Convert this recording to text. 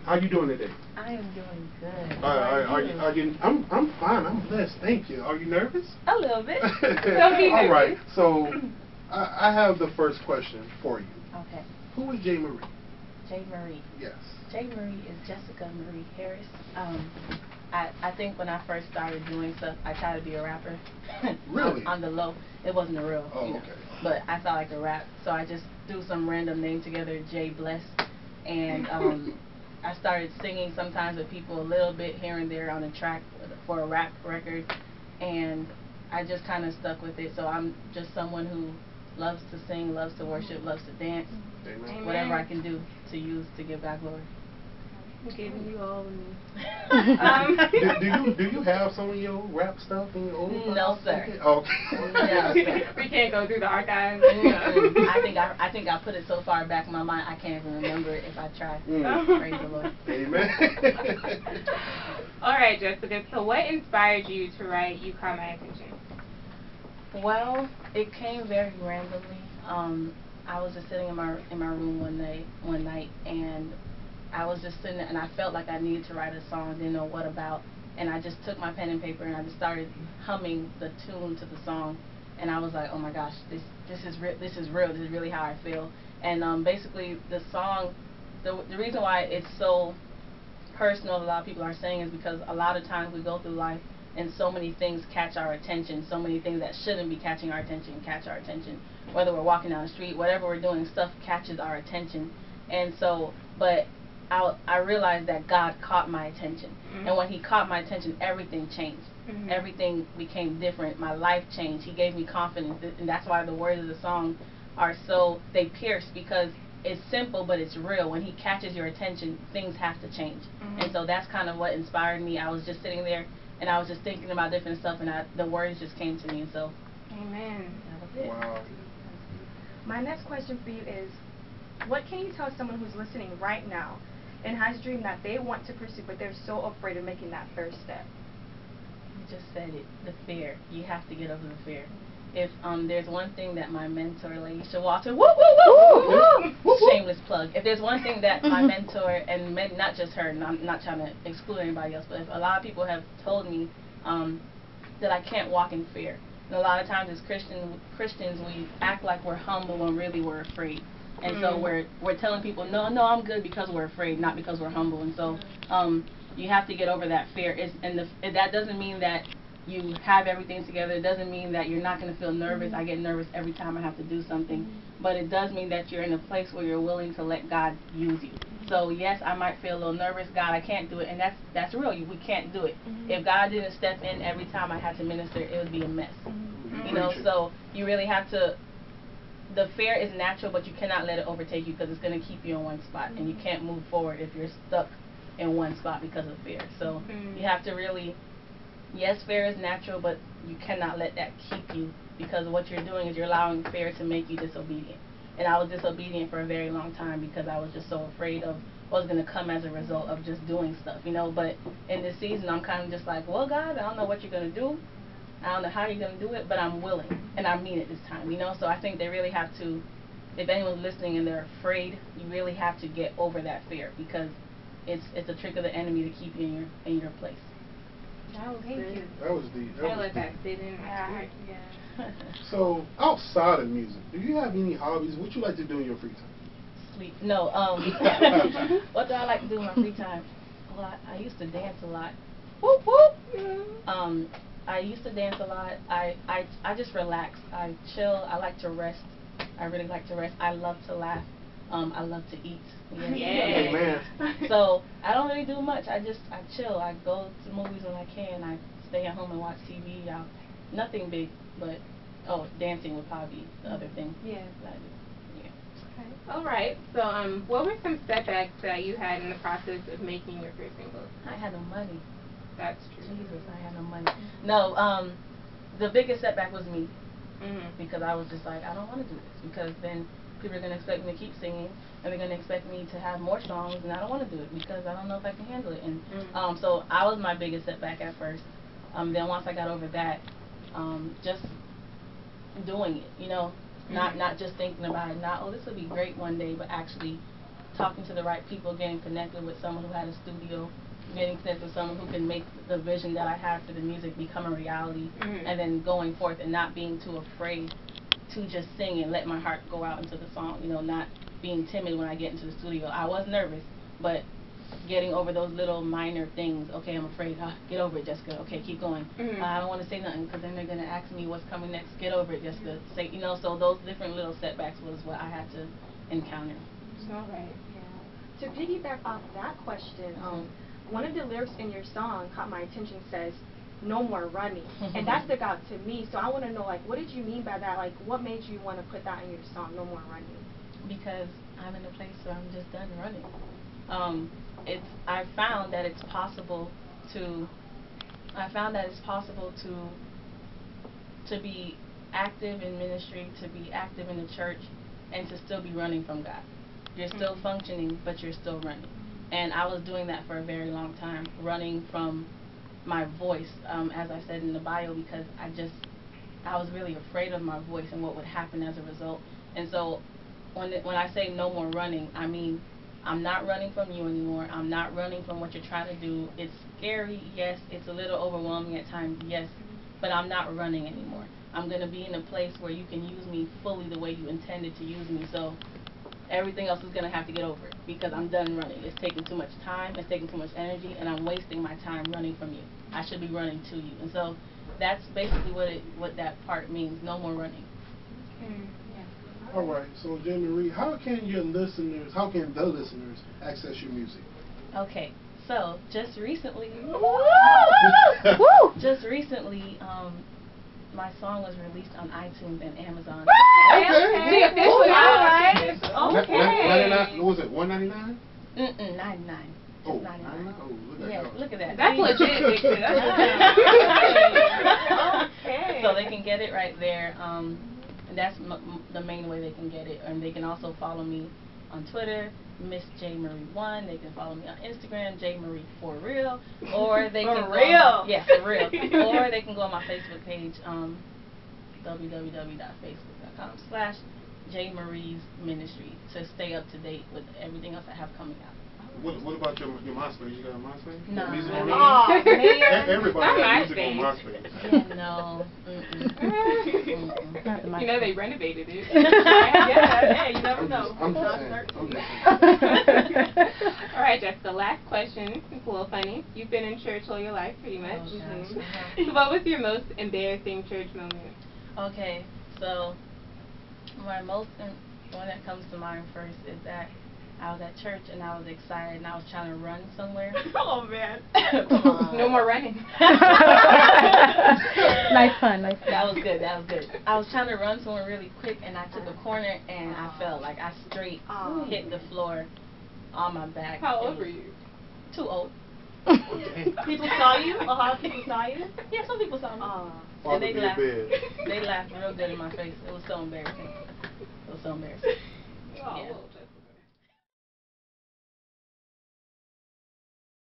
How you doing today? I am doing good. Are you? I'm fine. I'm blessed. Thank you. Are you nervous? A little bit. Don't be All right. nervous. So, I have the first question for you. Okay. Who is JMArie? JMArie. Yes. JMArie is Jessica Marie Harris. I think when I first started doing stuff, I tried to be a rapper. Really? On the low. It wasn't a real. Oh, you know, okay. But I thought I could rap, so I just threw some random name together, J Bless, and I started singing sometimes with people a little bit here and there on a track for a rap record, and I just kind of stuck with it. So I'm just someone who loves to sing, loves to worship, loves to dance. Amen. Whatever I can do to use to give God glory. Giving you all Do you have some of your rap stuff in your old No, sir. Okay. We can't go through the archives. I think I put it so far back in my mind I can't even remember it if I try. Praise the Lord. Amen. All right, Jessica. So, what inspired you to write "You Caught My Attention"? Well, it came very randomly. I was just sitting in my room one night, and I was just sitting there, and I felt like I needed to write a song. Didn't know what about, and I just took my pen and paper and I just started humming the tune to the song, and I was like, oh my gosh, this is real. This is real. This is really how I feel. And basically, the song, the reason why it's so personal, a lot of people are saying, is because a lot of times we go through life and so many things catch our attention, so many things that shouldn't be catching our attention catch our attention. Whether we're walking down the street, whatever we're doing, stuff catches our attention. And so, but I realized that God caught my attention. And when He caught my attention, everything changed. Everything became different. My life changed. He gave me confidence. And that's why the words of the song are so, they pierce, because it's simple, but it's real. When He catches your attention, things have to change. And so that's kind of what inspired me. I was just sitting there, and I was just thinking about different stuff, and the words just came to me. And so, amen. That was it. Wow. My next question for you is, what can you tell someone who's listening right now and has a dream that they want to pursue, but they're so afraid of making that first step? You just said it, the fear. You have to get over the fear. If there's one thing that my mentor, Laisha Walter, shameless plug. If there's one thing that my mentor, and not just her, and I'm not trying to exclude anybody else, but if a lot of people have told me that I can't walk in fear. And a lot of times as Christians, we act like we're humble when really we're afraid. And so we're telling people, no, I'm good, because we're afraid, not because we're humble. And so you have to get over that fear. That doesn't mean that you have everything together. It doesn't mean that you're not going to feel nervous. I get nervous every time I have to do something. But it does mean that you're in a place where you're willing to let God use you. So yes, I might feel a little nervous. God, I can't do it. And that's real. We can't do it. If God didn't step in every time I had to minister, it would be a mess. You know, so you really have to. The fear is natural, but you cannot let it overtake you, because it's going to keep you in one spot, and you can't move forward if you're stuck in one spot because of fear. So you have to really, yes, fear is natural, but you cannot let that keep you, because what you're doing is you're allowing fear to make you disobedient. And I was disobedient for a very long time because I was just so afraid of what's going to come as a result of just doing stuff, you know. But in this season, I'm kind of just like, well, God, I don't know what you're going to do. I don't know how you're going to do it, but I'm willing, and I mean it this time, you know. So I think they really have to, if anyone's listening and they're afraid, you really have to get over that fear, because it's a trick of the enemy to keep you in your place. That was Thank good. you. That was deep. I let that sit in. Yeah. So, outside of music, do you have any hobbies? What you like to do in your free time? Sleep. No. What do I like to do in my free time? Well, I used to dance a lot. Whoop whoop. I used to dance a lot. I just relax. I chill. I like to rest. I really like to rest. I love to laugh. I love to eat. Yeah. Amen. So I don't really do much. I chill. I go to movies when I can. I stay at home and watch TV. Nothing big, but dancing would probably be the other thing. Yeah. That I do. Yeah. Okay. All right. So, what were some setbacks that you had in the process of making your first single? I had no money. That's true. Jesus, I had no money. No, the biggest setback was me, because I was just like, I don't want to do this, because then people are going to expect me to keep singing, and they're going to expect me to have more songs, and I don't want to do it, because I don't know if I can handle it. And so I was my biggest setback at first. Then once I got over that, just doing it, you know, not just thinking about it, not, oh, this would be great one day, but actually talking to the right people, getting connected with someone who had a studio, getting connected with someone who can make the vision that I have for the music become a reality, and then going forth and not being too afraid to just sing and let my heart go out into the song, you know, not being timid when I get into the studio. I was nervous, but getting over those little minor things. Okay, I'm afraid. Get over it, Jessica. Okay, keep going. I don't want to say nothing because then they're going to ask me what's coming next. Get over it, Jessica. Say, you know, so those different little setbacks was what I had to encounter. All right. Yeah. To piggyback off that question, one of the lyrics in your song caught my attention, says, "No more running," and that stuck out to me. So I want to know, like, what did you mean by that? Like, what made you want to put that in your song, "No more running"? Because I'm in a place where I'm just done running. I found that it's possible to be active in ministry, to be active in the church, and to still be running from God. You're still functioning, but you're still running. And I was doing that for a very long time, running from my voice, as I said in the bio, because I was really afraid of my voice and what would happen as a result. And so when I say no more running, I mean I'm not running from you anymore. I'm not running from what you're trying to do. It's scary, yes. It's a little overwhelming at times, yes. But I'm not running anymore. I'm going to be in a place where you can use me fully the way you intended to use me. So everything else is going to have to get over it because I'm done running. It's taking too much time. It's taking too much energy. And I'm wasting my time running from you. I should be running to you. And so that's basically what that part means. No more running. All right, so JMArie, how can the listeners access your music? Okay, so just recently, my song was released on iTunes and Amazon. Okay. All right. Okay. What was it? $1.99? 99. Oh, 99. Oh, look at yes, that. look at that. That's legit. Okay. So they can get it right there. That's the main way they can get it, and they can also follow me on Twitter, Miss JMArie1. They can follow me on Instagram, JMArie for real, or they can for real, or they can go on my Facebook page, www.facebook.com/JMarie's Ministry to stay up to date with everything else I have coming out. What about your MySpace? You got a MySpace? No. Music on man. Everybody has music on MySpace. Yeah, no. Not the You know they renovated it. Yeah, you never know. I'm just saying. All right, Jessica, last question. It's a little funny. You've been in church all your life, pretty much. Oh, gosh. So what was your most embarrassing church moment? Okay, so one that comes to mind first is that I was at church and I was excited and I was trying to run somewhere. Oh man. Come on. No more running. Nice fun. That was good. I was trying to run somewhere really quick and I took a corner and I fell. Like I straight hit the floor on my back. How old were you? Too old. People saw you? A lot of people saw you? Yeah, some people saw me. And they laughed. They laughed real good in my face. It was so embarrassing. Oh, Yeah.